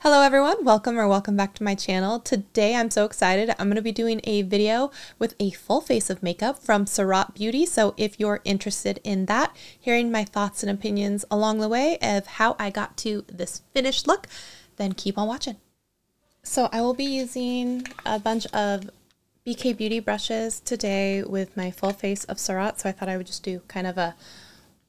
Hello everyone, welcome back to my channel. Today I'm so excited. I'm going to be doing a video with a full face of makeup from Surratt Beauty. So if you're interested in that, hearing my thoughts and opinions along the way of how I got to this finished look, then keep on watching. So I will be using a bunch of BK Beauty brushes today with my full face of Surratt. So I thought I would just do kind of a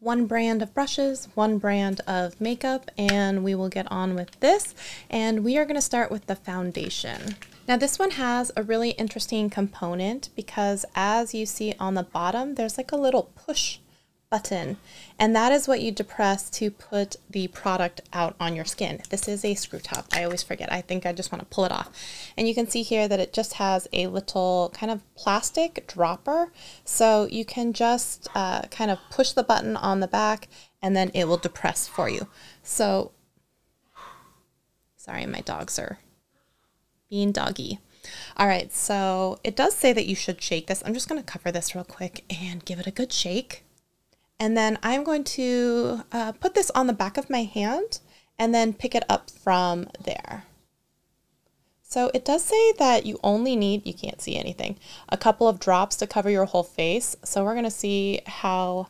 one brand of brushes, one brand of makeup, and we will get on with this. And we are going to start with the foundation. Now this one has a really interesting component because as you see on the bottom, there's like a little push button, and that is what you depress to put the product out on your skin. This is a screw top. I always forget. I think I just want to pull it off. And you can see here that it just has a little kind of plastic dropper. So you can just kind of push the button on the back and then it will depress for you. So, sorry, my dogs are being doggy. All right, so it does say that you should shake this. I'm just going to cover this real quick and give it a good shake. And then I'm going to put this on the back of my hand and then pick it up from there. So it does say that you only need, you can't see anything, a couple of drops to cover your whole face. So we're going to see how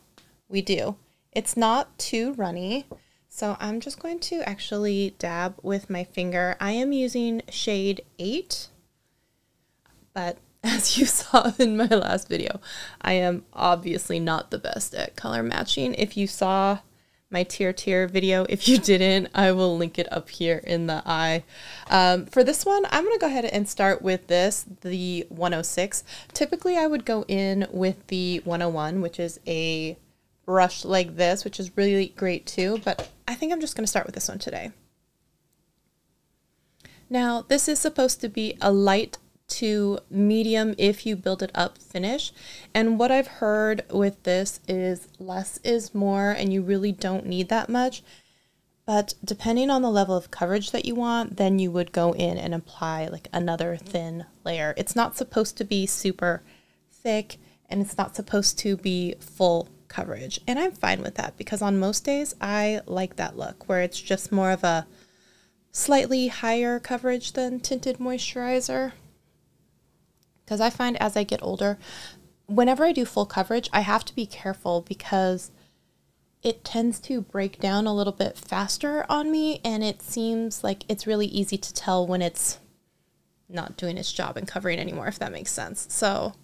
we do. It's not too runny. So I'm just going to actually dab with my finger. I am using shade 8, but as you saw in my last video, I am obviously not the best at color matching. If you saw my tier video, if you didn't, I will link it up here in the eye. For this one, I'm going to go ahead and start with this, the 106. Typically, I would go in with the 101, which is a brush like this, which is really great too, but I think I'm just going to start with this one today. Now, this is supposed to be a light to medium if you build it up finish, and what I've heard with this is less is more and you really don't need that much, but depending on the level of coverage that you want, then you would go in and apply like another thin layer. It's not supposed to be super thick and it's not supposed to be full coverage, and I'm fine with that because on most days I like that look where it's just more of a slightly higher coverage than tinted moisturizer. Because I find as I get older, whenever I do full coverage, I have to be careful because it tends to break down a little bit faster on me, and it seems like it's really easy to tell when it's not doing its job and covering anymore, if that makes sense. So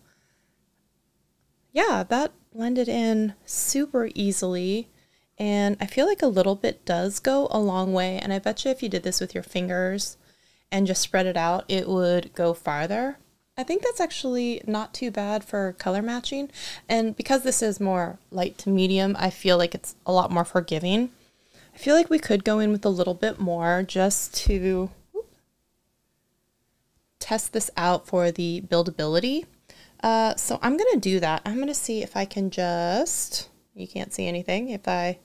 yeah, that blended in super easily, and I feel like a little bit does go a long way, and I bet you if you did this with your fingers and just spread it out, it would go farther. I think that's actually not too bad for color matching, and because this is more light to medium, I feel like it's a lot more forgiving. I feel like we could go in with a little bit more just to test this out for the buildability. So I'm going to do that. I'm going to see if I can just, you can't see anything, if I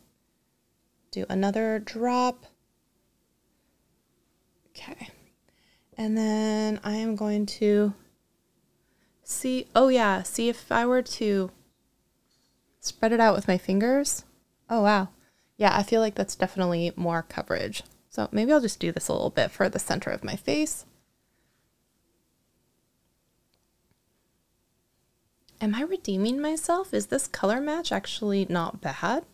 do another drop. Okay. And then I am going to see, oh yeah, see if I were to spread it out with my fingers. Oh wow. Yeah, I feel like that's definitely more coverage. So maybe I'll just do this a little bit for the center of my face. Am I redeeming myself? Is this color match actually not bad?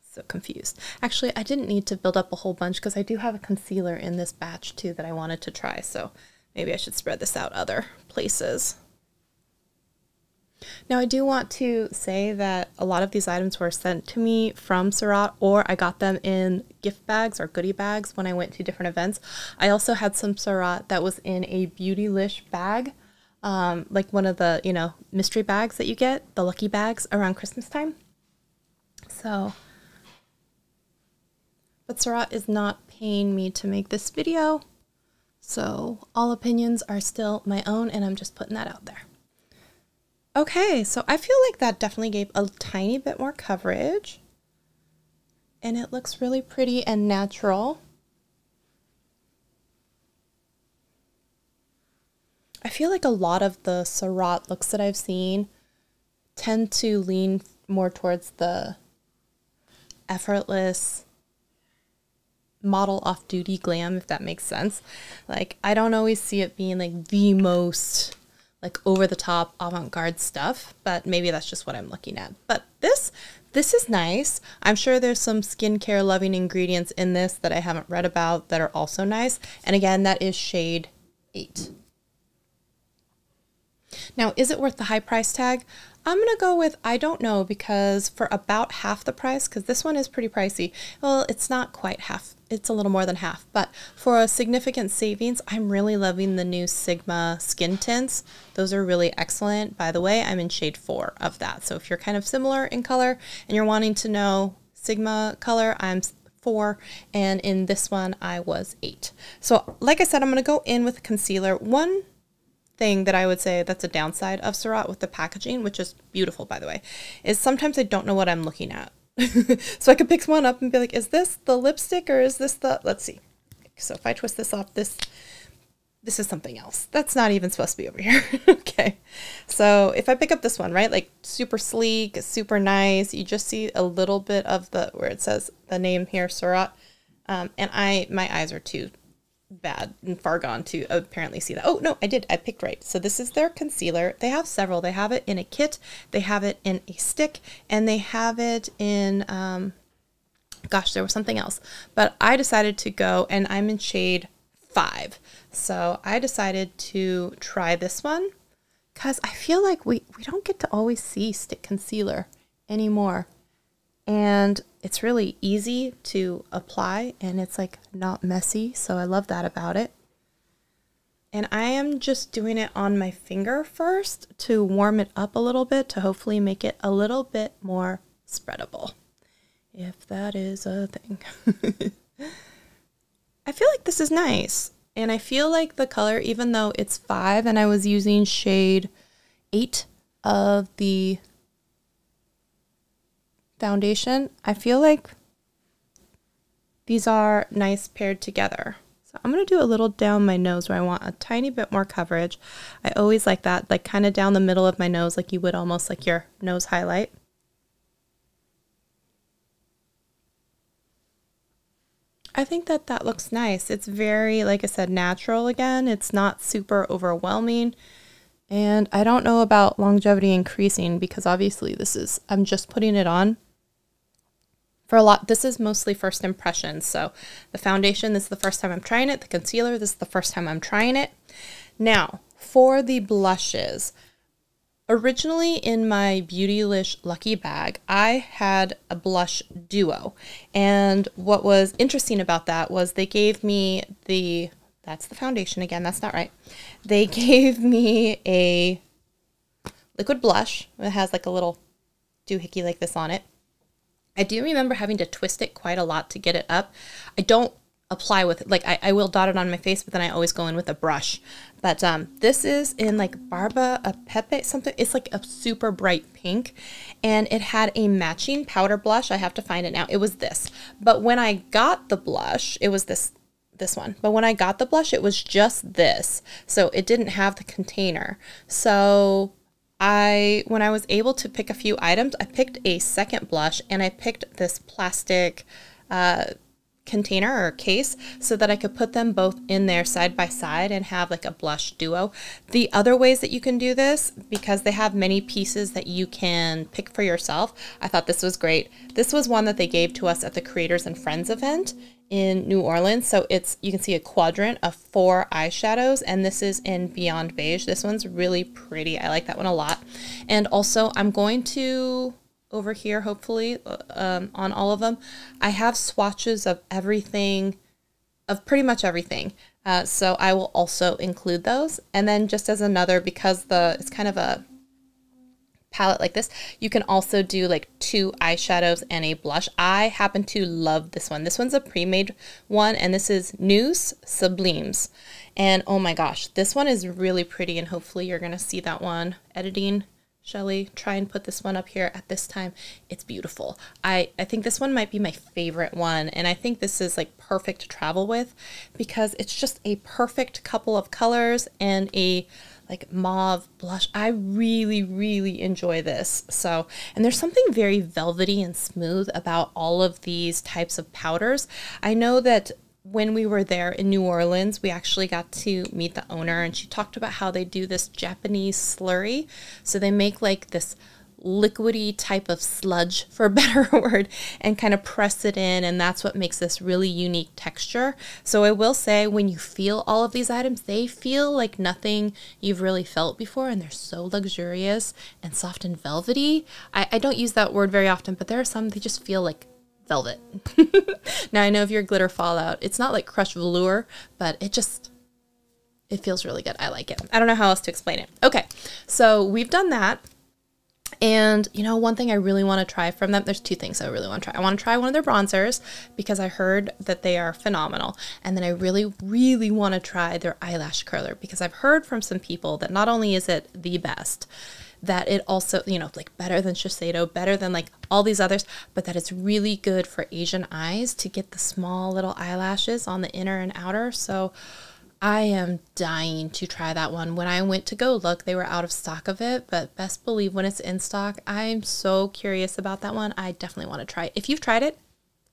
So confused. Actually, I didn't need to build up a whole bunch because I do have a concealer in this batch too that I wanted to try. So maybe I should spread this out other places. Now, I do want to say that a lot of these items were sent to me from Surratt, or I got them in gift bags or goodie bags when I went to different events. I also had some Surratt that was in a Beautylish bag, like one of the, you know, mystery bags that you get, the lucky bags around Christmas time. So, but Surratt is not paying me to make this video, so all opinions are still my own, and I'm just putting that out there. Okay, so I feel like that definitely gave a tiny bit more coverage, and it looks really pretty and natural. I feel like a lot of the Surratt looks that I've seen tend to lean more towards the effortless model off-duty glam, if that makes sense. Like, I don't always see it being like the most like over-the-top avant-garde stuff, but maybe that's just what I'm looking at. But this is nice. I'm sure there's some skincare loving ingredients in this that I haven't read about that are also nice. And again, that is shade 8. Now, is it worth the high price tag? I'm going to go with, I don't know, because for about half the price, because this one is pretty pricey. Well, it's not quite half. It's a little more than half. But for a significant savings, I'm really loving the new Sigma skin tints. Those are really excellent. By the way, I'm in shade 4 of that. So if you're kind of similar in color and you're wanting to know Sigma color, I'm 4. And in this one, I was 8. So like I said, I'm going to go in with concealer. One thing that I would say that's a downside of Surratt with the packaging, which is beautiful, by the way, is sometimes I don't know what I'm looking at. So I could pick one up and be like, is this the lipstick or is this the, let's see. So if I twist this off, this is something else. That's not even supposed to be over here. Okay. So if I pick up this one, right, like super sleek, super nice, you just see a little bit of the, where it says the name here, Surratt. And my eyes are too bad and far gone to apparently see that. Oh no, I did. I picked right. So this is their concealer. They have several. They have it in a kit. They have it in a stick, and they have it in, gosh, there was something else. But I decided to go, and I'm in shade 5. So I decided to try this one because I feel like we don't get to always see stick concealer anymore. And it's really easy to apply and it's like not messy. So I love that about it. And I am just doing it on my finger first to warm it up a little bit to hopefully make it a little bit more spreadable, if that is a thing. I feel like this is nice. And I feel like the color, even though it's 5 and I was using shade 8 of the foundation, I feel like these are nice paired together. So I'm going to do a little down my nose where I want a tiny bit more coverage. I always like that, like kind of down the middle of my nose, like you would almost like your nose highlight. I think that that looks nice. It's very, like I said, natural again. It's not super overwhelming. And I don't know about longevity increasing because obviously this is, I'm just putting it on for a lot. This is mostly first impressions. So the foundation, this is the first time I'm trying it. The concealer, this is the first time I'm trying it. Now, for the blushes, originally in my Beautylish Lucky Bag, I had a blush duo. And what was interesting about that was they gave me the, that's the foundation again, that's not right. They gave me a liquid blush. It has like a little doohickey like this on it. I do remember having to twist it quite a lot to get it up. I don't apply with, like I will dot it on my face, but then I always go in with a brush. But this is in like Barba a Pepe something. It's like a super bright pink, and it had a matching powder blush. I have to find it now. It was this. But when I got the blush, it was this one. But when I got the blush, it was just this. So it didn't have the container. So when I was able to pick a few items, I picked a second blush and I picked this plastic container or case so that I could put them both in there side by side and have like a blush duo. The other ways that you can do this, because they have many pieces that you can pick for yourself, I thought this was great. This was one that they gave to us at the Creators and Friends event in New Orleans. So it's, you can see a quadrant of 4 eyeshadows, and this is in Beyond Beige. This one's really pretty. I like that one a lot. And also I'm going to, over here, hopefully, on all of them, I have swatches of everything, of pretty much everything. So I will also include those. And then just as another, because it's kind of a palette like this, you can also do like 2 eyeshadows and a blush. I happen to love this one. This one's a pre-made one, and this is News Sublimes. And oh my gosh, this one is really pretty, and hopefully you're gonna see that one. Editing, Shelly, try and put this one up here at this time. It's beautiful. I think this one might be my favorite one, and I think this is like perfect to travel with because it's just a perfect couple of colors and a like mauve blush. I really, really enjoy this. So, and there's something very velvety and smooth about all of these types of powders. I know that when we were there in New Orleans, we actually got to meet the owner, and she talked about how they do this Japanese slurry. So they make like this liquidy type of sludge, for a better word, and kind of press it in, and that's what makes this really unique texture. So I will say, when you feel all of these items, they feel like nothing you've really felt before, and they're so luxurious and soft and velvety. I don't use that word very often, but there are some, they just feel like velvet. Now I know if you're glitter fallout, it's not like crushed velour, but it feels really good. I like it. I don't know how else to explain it. Okay, so we've done that. And, you know, one thing I really want to try from them, there's two things I really want to try. I want to try one of their bronzers because I heard that they are phenomenal. And then I really, really want to try their eyelash curler because I've heard from some people that not only is it the best, that it also, you know, like better than Shiseido, better than like all these others, but that it's really good for Asian eyes to get the small little eyelashes on the inner and outer. So I am dying to try that one. When I went to go look, they were out of stock of it, but best believe when it's in stock, I'm so curious about that one. I definitely want to try it. If you've tried it,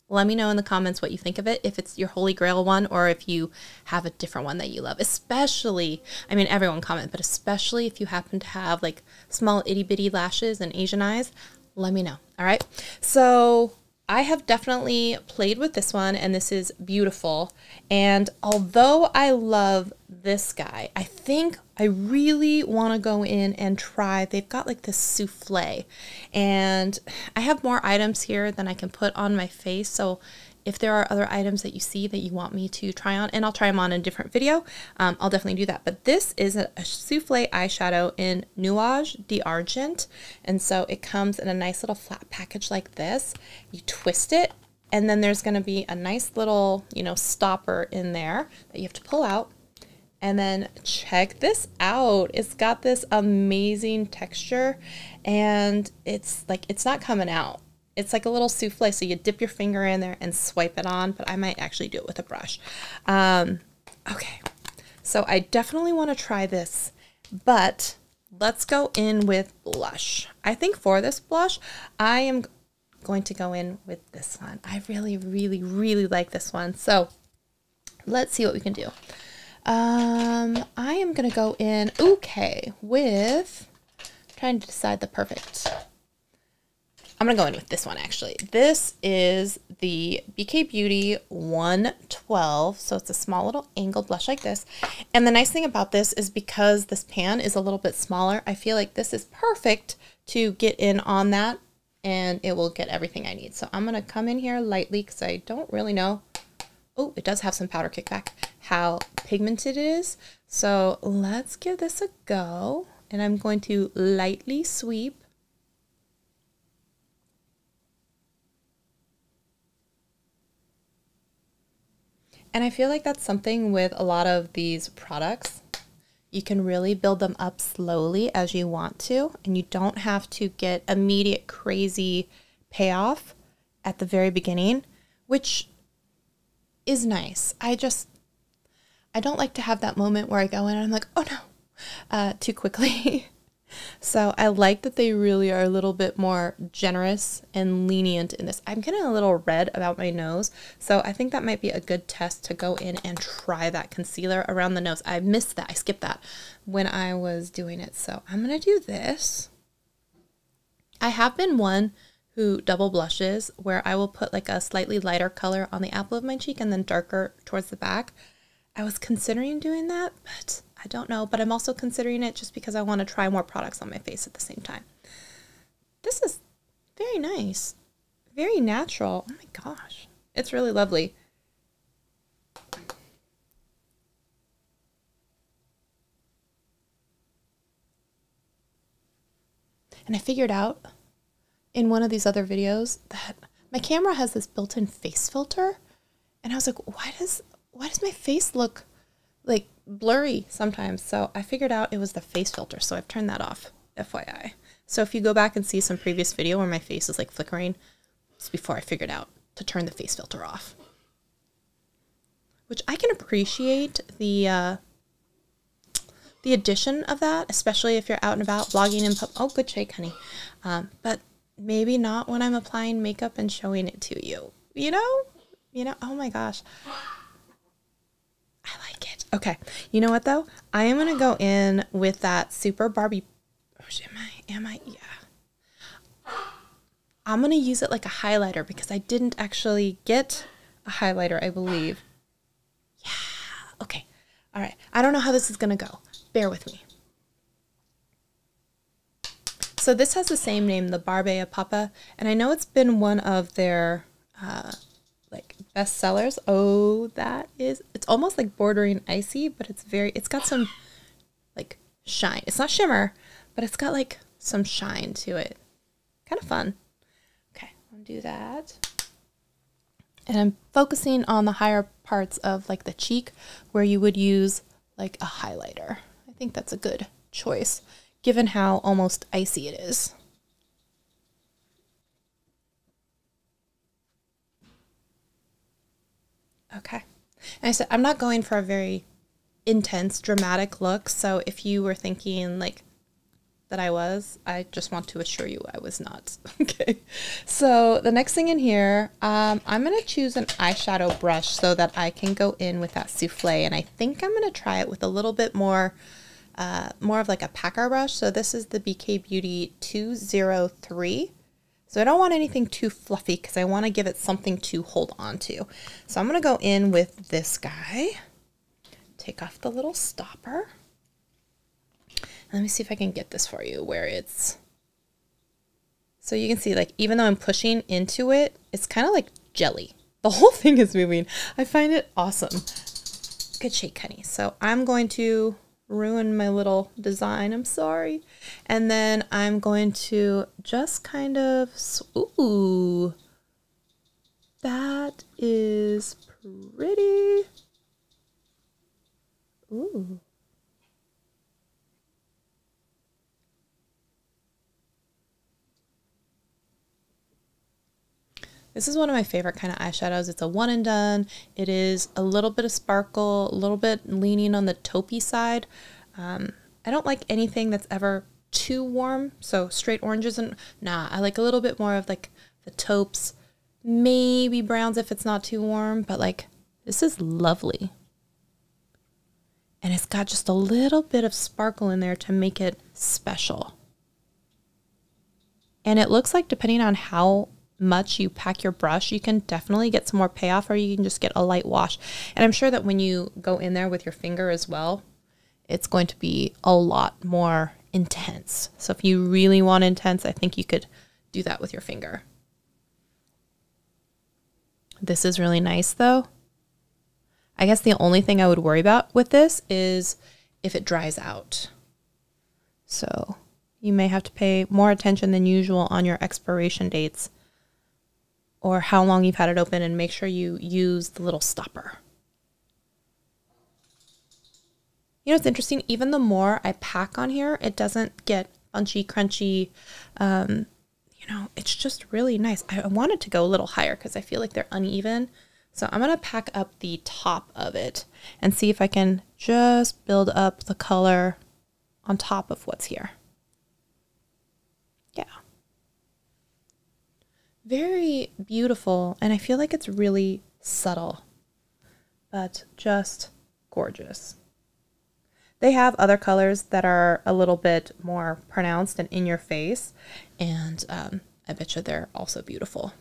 let me know in the comments what you think of it, if it's your holy grail one or if you have a different one that you love. Especially, I mean, everyone comment, but especially if you happen to have like small itty bitty lashes and Asian eyes, let me know. All right. So I have definitely played with this one, and this is beautiful. And although I love this guy, I think I really want to go in and try, they've got like this souffle, and I have more items here than I can put on my face. So if there are other items that you see that you want me to try on, and I'll try them on in a different video, I'll definitely do that. But this is a souffle eyeshadow in Nuage d'Argent. And so it comes in a nice little flat package like this. You twist it, and then there's going to be a nice little, you know, stopper in there that you have to pull out. And then check this out. It's got this amazing texture, and it's like, it's not coming out. It's like a little souffle, so you dip your finger in there and swipe it on, but I might actually do it with a brush. Okay, so I definitely want to try this, but let's go in with blush. I think for this blush, I am going to go in with this one. I really, really, really like this one. So let's see what we can do. I am going to go in, okay, with, trying to decide the perfect. I'm going to go in with this one, actually. This is the BK Beauty 112. So it's a small little angled blush like this. And the nice thing about this is because this pan is a little bit smaller, I feel like this is perfect to get in on that, and it will get everything I need. So I'm going to come in here lightly because I don't really know. Oh, it does have some powder kickback, how pigmented it is. So let's give this a go. And I'm going to lightly sweep. And I feel like that's something with a lot of these products. You can really build them up slowly as you want to, and you don't have to get immediate crazy payoff at the very beginning, which is nice. I don't like to have that moment where I go in and I'm like, oh no, too quickly. So I like that they really are a little bit more generous and lenient in this. I'm getting a little red about my nose, so I think that might be a good test to go in and try that concealer around the nose. I missed that. I skipped that when I was doing it. So I'm going to do this. I have been one who double blushes, where I will put like a slightly lighter color on the apple of my cheek and then darker towards the back. I was considering doing that, but I don't know. But I'm also considering it just because I want to try more products on my face at the same time. This is very nice. Very natural. Oh my gosh. It's really lovely. And I figured out in one of these other videos that my camera has this built-in face filter. And I was like, why does my face look like blurry sometimes? So I figured out it was the face filter. So I've turned that off, FYI. So if you go back and see some previous video where my face is like flickering, it's before I figured out to turn the face filter off. Which I can appreciate the addition of that, especially if you're out and about vlogging and oh, good shake, honey. But maybe not when I'm applying makeup and showing it to you. You know, oh my gosh. Okay, you know what though? I am gonna go in with that Super Barbie. Oh, am I? Yeah. I'm gonna use it like a highlighter because I didn't actually get a highlighter, I believe. Yeah. Okay. All right. I don't know how this is gonna go. Bear with me. So this has the same name, the Barbie Papa, and I know it's been one of their like best sellers. Oh, it's almost like bordering icy, but it's got some like shine. It's not shimmer, but it's got like some shine to it. Kind of fun. Okay, I'll do that. And I'm focusing on the higher parts of like the cheek where you would use like a highlighter. I think that's a good choice given how almost icy it is. Okay. And I said, I'm not going for a very intense, dramatic look. So if you were thinking like that I just want to assure you I was not. Okay. So the next thing in here, I'm going to choose an eyeshadow brush so that I can go in with that souffle. And I think I'm going to try it with a little bit more of like a packer brush. So this is the BK Beauty 203. So I don't want anything too fluffy because I want to give it something to hold on to. So I'm going to go in with this guy. Take off the little stopper. Let me see if I can get this for you where it's... So you can see like even though I'm pushing into it, it's kind of like jelly. The whole thing is moving. I find it awesome. Good shake, honey. So I'm going to ruin my little design. I'm sorry. And then I'm going to just kind of, ooh, that is pretty. Ooh. This is one of my favorite kind of eyeshadows. It's a one and done. It is a little bit of sparkle, a little bit leaning on the taupey side. I don't like anything that's ever too warm. So straight oranges and nah, I like a little bit more of like the taupes, maybe browns if it's not too warm, but like this is lovely. And it's got just a little bit of sparkle in there to make it special. And it looks like depending on how much you pack your brush, you can definitely get some more payoff or you can just get a light wash. And I'm sure that when you go in there with your finger as well, it's going to be a lot more intense. So if you really want intense, I think you could do that with your finger. This is really nice though. I guess the only thing I would worry about with this is if it dries out. So you may have to pay more attention than usual on your expiration dates or how long you've had it open, and make sure you use the little stopper. You know, it's interesting, even the more I pack on here, it doesn't get bunchy, crunchy. You know, it's just really nice. I wanted to go a little higher because I feel like they're uneven. So I'm going to pack up the top of it and see if I can just build up the color on top of what's here. Yeah. Very beautiful, and I feel like it's really subtle, but just gorgeous. They have other colors that are a little bit more pronounced and in your face, and I bet you they're also beautiful.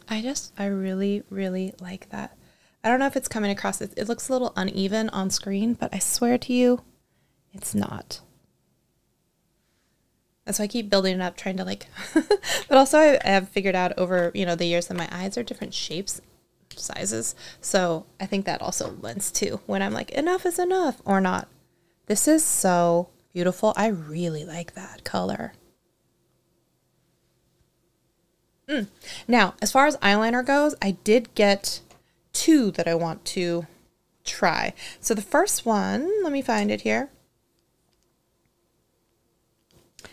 I really, really like that. I don't know if it's coming across. It looks a little uneven on screen, but I swear to you, it's not. And so I keep building it up, trying to like, but also I have figured out over, you know, the years that my eyes are different shapes, sizes. So I think that also lends to when I'm like, enough is enough or not. This is so beautiful. I really like that color. Now, as far as eyeliner goes, I did get two that I want to try. So the first one, let me find it here.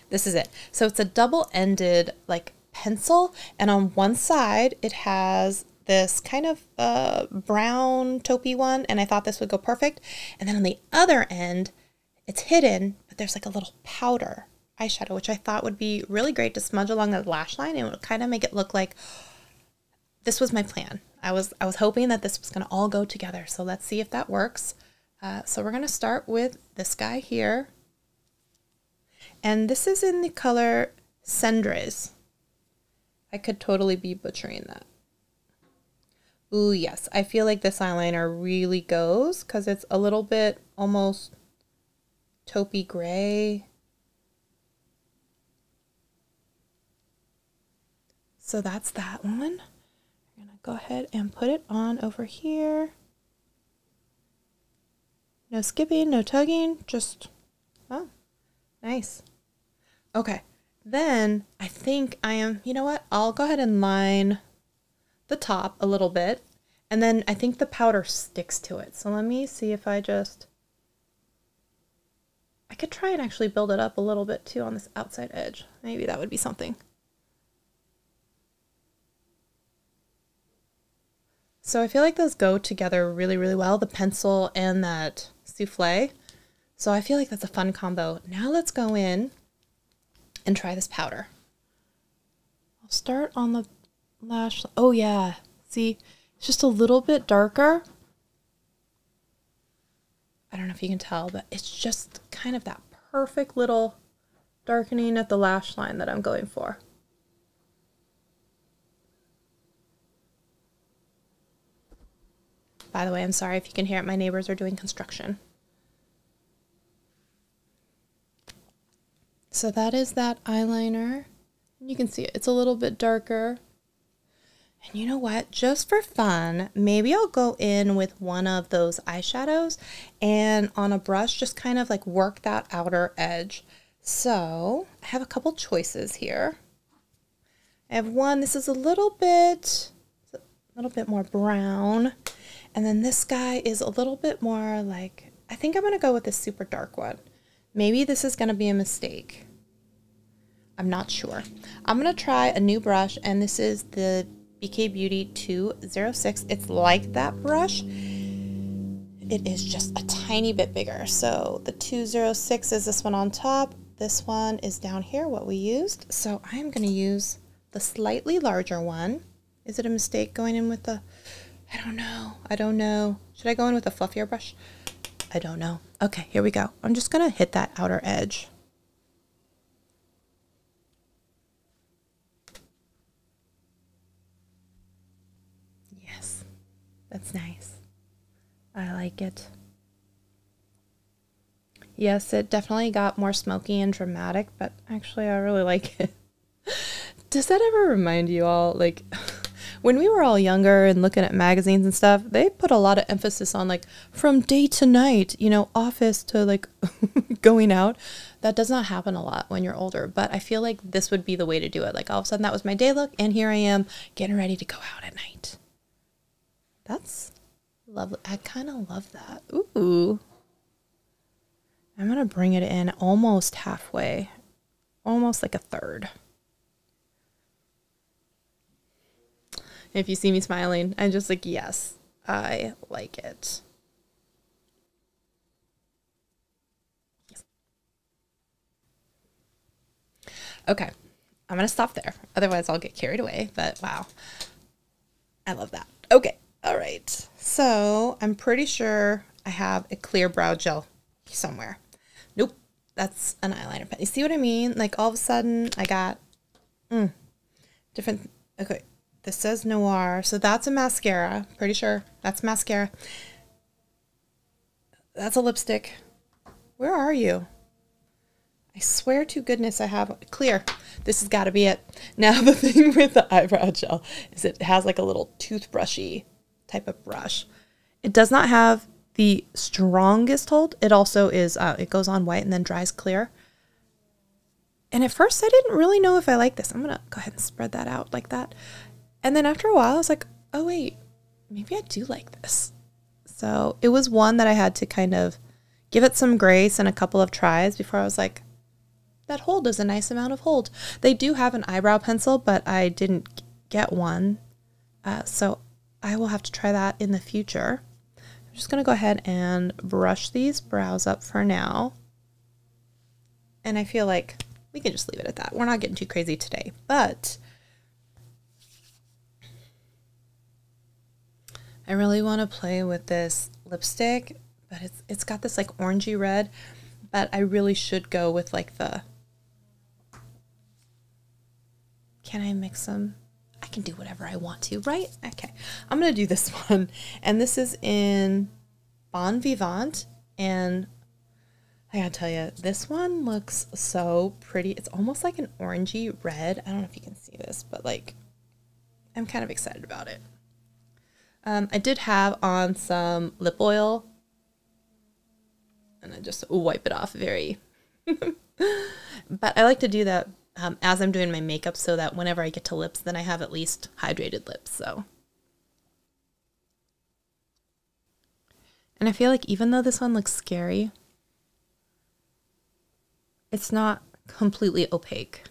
This is it. So it's a double-ended like pencil, and on one side it has this kind of brown taupey one, and I thought this would go perfect. And then on the other end, it's hidden, but there's like a little powder eyeshadow, which I thought would be really great to smudge along the lash line, and it would kind of make it look like this was my plan. I was hoping that this was going to all go together. So let's see if that works. So we're going to start with this guy here. And this is in the color Cendres. I could totally be butchering that. Ooh, yes. I feel like this eyeliner really goes because it's a little bit almost taupey gray. So that's that one. I'm going to go ahead and put it on over here. No skipping, no tugging, just, oh, nice. Okay, then I think I am, you know what? I'll go ahead and line the top a little bit, and then I think the powder sticks to it. So let me see if I could try and actually build it up a little bit too on this outside edge. Maybe that would be something. So I feel like those go together really, really well, the pencil and that souffle. So I feel like that's a fun combo. Now let's go in and try this powder. I'll start on the lash. Oh yeah, see, it's just a little bit darker. I don't know if you can tell, but it's just kind of that perfect little darkening at the lash line that I'm going for. By the way, I'm sorry if you can hear it. My neighbors are doing construction. So that is that eyeliner. You can see it. It's a little bit darker. And you know what? Just for fun, maybe I'll go in with one of those eyeshadows and on a brush just kind of like work that outer edge. So I have a couple choices here. I have one. This is a little bit more brown. And then this guy is a little bit more like, I think I'm going to go with this super dark one. Maybe this is going to be a mistake. I'm not sure. I'm going to try a new brush, and this is the BK Beauty 206. It's like that brush. It is just a tiny bit bigger. So the 206 is this one on top. This one is down here, what we used. So I'm going to use the slightly larger one. Is it a mistake going in with the... I don't know. Should I go in with a fluffier brush? I don't know. Okay, here we go. I'm just going to hit that outer edge. Yes, that's nice. I like it. Yes, it definitely got more smoky and dramatic, but actually I really like it. Does that ever remind you all, like... When we were all younger and looking at magazines and stuff, they put a lot of emphasis on like from day to night, you know, office to like going out. That does not happen a lot when you're older, but I feel like this would be the way to do it. Like all of a sudden that was my day look, and here I am getting ready to go out at night. That's lovely. I kind of love that. Ooh. I'm going to bring it in almost halfway, almost like a third. If you see me smiling, I'm just like, yes, I like it. Yes. Okay, I'm going to stop there. Otherwise, I'll get carried away. But wow, I love that. Okay, all right. So I'm pretty sure I have a clear brow gel somewhere. Nope, that's an eyeliner pen. You see what I mean? Like all of a sudden, I got different. Okay. This says Noir, so that's a mascara. Pretty sure that's mascara. That's a lipstick. Where are you? I swear to goodness I have clear. This has got to be it. Now the thing with the eyebrow gel is it has like a little toothbrushy type of brush. It does not have the strongest hold. It also is, it goes on white and then dries clear. And at first I didn't really know if I like this. I'm going to go ahead and spread that out like that. And then after a while, I was like, oh, wait, maybe I do like this. So it was one that I had to kind of give it some grace and a couple of tries before I was like, that hold is a nice amount of hold. They do have an eyebrow pencil, but I didn't get one. So I will have to try that in the future. I'm just going to go ahead and brush these brows up for now. And I feel like we can just leave it at that. We're not getting too crazy today, but... I really want to play with this lipstick, but it's got this like orangey red, but I really should go with like the, can I mix them? I can do whatever I want to, right? Okay, I'm gonna do this one, and this is in Bon Vivant, and I gotta tell you, this one looks so pretty. It's almost like an orangey red. I don't know if you can see this, but like, I'm kind of excited about it. I did have on some lip oil, and I just wipe it off very, but I like to do that as I'm doing my makeup so that whenever I get to lips, then I have at least hydrated lips, so. And I feel like even though this one looks scary, it's not completely opaque.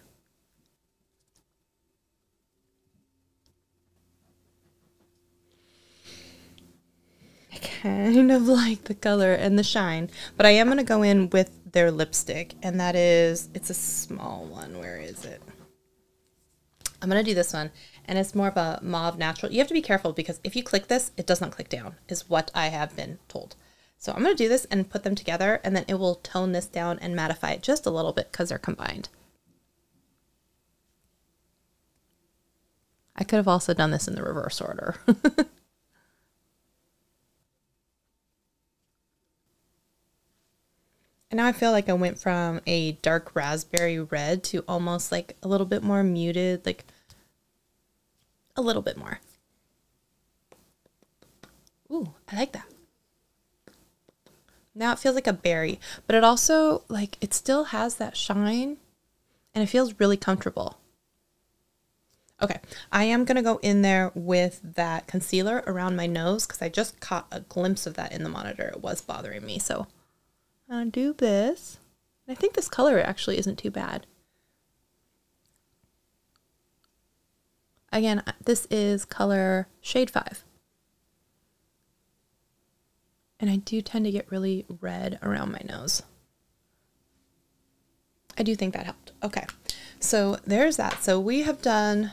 I kind of like the color and the shine, but I am going to go in with their lipstick, and that is, it's a small one. Where is it? I'm going to do this one, and it's more of a mauve natural. You have to be careful because if you click this, it does not click down, is what I have been told. So I'm going to do this and put them together, and then it will tone this down and mattify it just a little bit because they're combined. I could have also done this in the reverse order. And now I feel like I went from a dark raspberry red to almost like a little bit more muted, like a little bit more. Ooh, I like that. Now it feels like a berry, but it also, like, it still has that shine, and it feels really comfortable. Okay, I am going to go in there with that concealer around my nose because I just caught a glimpse of that in the monitor. It was bothering me, so I'm going to do this. I think this color actually isn't too bad. Again, this is color shade 5. And I do tend to get really red around my nose. I do think that helped. Okay, so there's that. So we have done,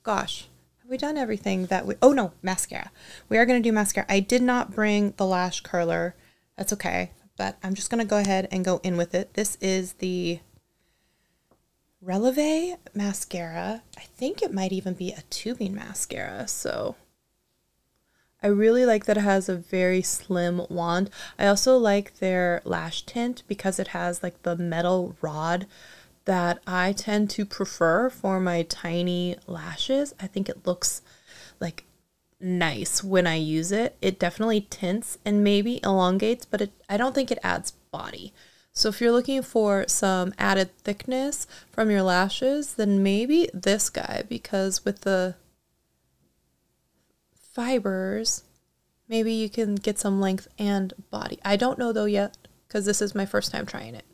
gosh, have we done everything that we, oh no, mascara. We are going to do mascara. I did not bring the lash curler. That's okay, but I'm just going to go ahead and go in with it. This is the Releve mascara. I think it might even be a tubing mascara, so I really like that it has a very slim wand. I also like their lash tint because it has like the metal rod that I tend to prefer for my tiny lashes. I think it looks like nice when I use it. It definitely tints and maybe elongates, but I don't think it adds body. So if you're looking for some added thickness from your lashes, then maybe this guy, because with the fibers, maybe you can get some length and body. I don't know though yet, because this is my first time trying it.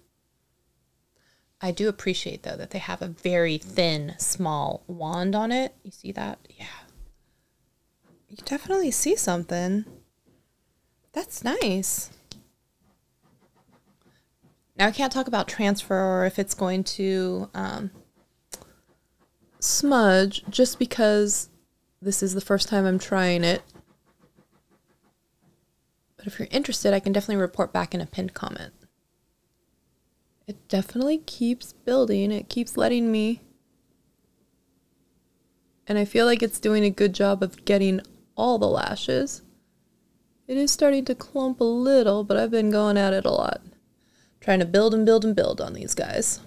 I do appreciate though that they have a very thin, small wand on it. You see that? Yeah. You definitely see something. That's nice. Now I can't talk about transfer or if it's going to smudge just because this is the first time I'm trying it. But if you're interested, I can definitely report back in a pinned comment. It definitely keeps building. It keeps letting me. And I feel like it's doing a good job of getting all the lashes. It is starting to clump a little, but I've been going at it a lot. Trying to build and build and build on these guys.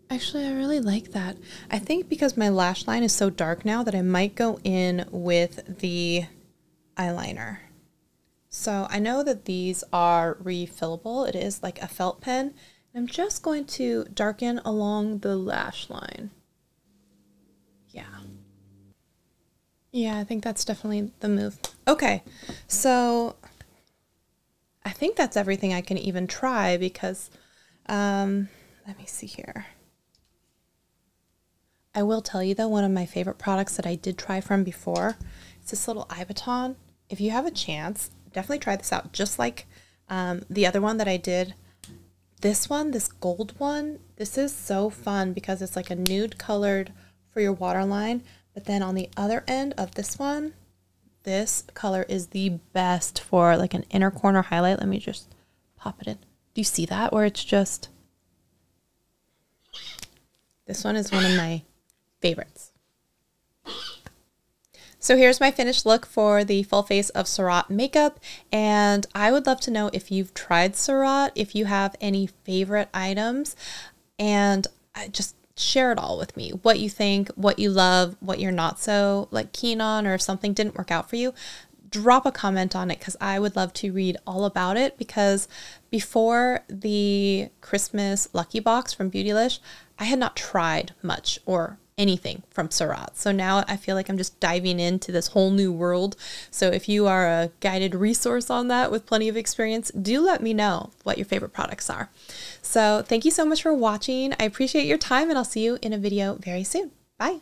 Actually, I really like that. I think because my lash line is so dark now that I might go in with the eyeliner. So I know that these are refillable. It is like a felt pen. I'm just going to darken along the lash line. Yeah. Yeah, I think that's definitely the move. Okay, so I think that's everything I can even try because, let me see here. I will tell you though, one of my favorite products that I did try from before, it's this little eye baton. If you have a chance, definitely try this out. Just like the other one that I did. This one, this gold one, this is so fun because it's like a nude colored for your waterline. But then on the other end of this one, this color is the best for like an inner corner highlight. Let me just pop it in. Do you see that? Where it's just, this one is one of my favorites. So here's my finished look for the full face of Surratt makeup, and I would love to know if you've tried Surratt, if you have any favorite items, and just share it all with me. What you think, what you love, what you're not so like keen on, or if something didn't work out for you, drop a comment on it because I would love to read all about it, because before the Christmas Lucky Box from Beautylish, I had not tried much or anything from Surratt. So now I feel like I'm just diving into this whole new world. So if you are a guided resource on that with plenty of experience, do let me know what your favorite products are. So thank you so much for watching. I appreciate your time, and I'll see you in a video very soon. Bye.